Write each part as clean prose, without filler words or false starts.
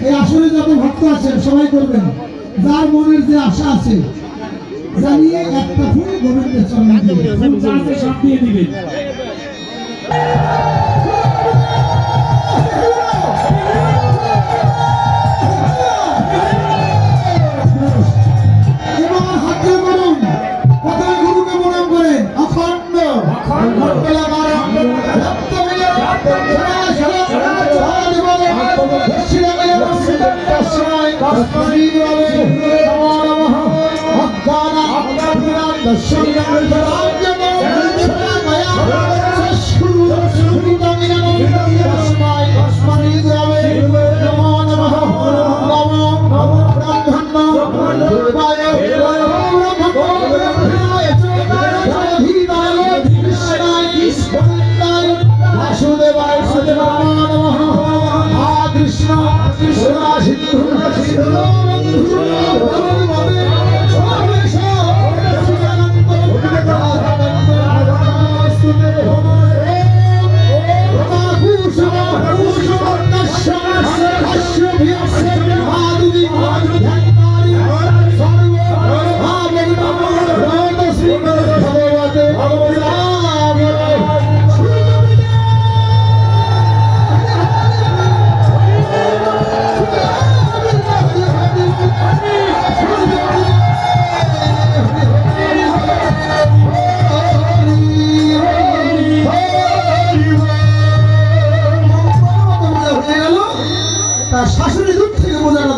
এই আসলে যত ভক্ত আছেন সবাই করবেন, যার মনের যে আশা আছে জানিয়ে একটা ফুল গোবিন্দের চরণে সব দিয়ে দিবেন।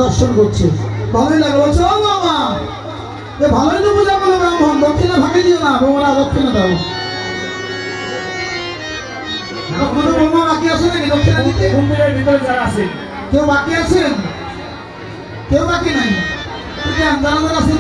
দর্শন করছে ভালোই লাগলো। বলছে ও বাবা ভালোই তো পূজা করলো ব্রাহ্মণ, দক্ষিণা ভাঙে দিও না, বৌমা দক্ষিণা দাও। কোনো বৌমা বাকি আছে নাকি দক্ষিণা দিতে? কেউ বাকি আছেন? কেউ বাকি নাই? জানা আছেন?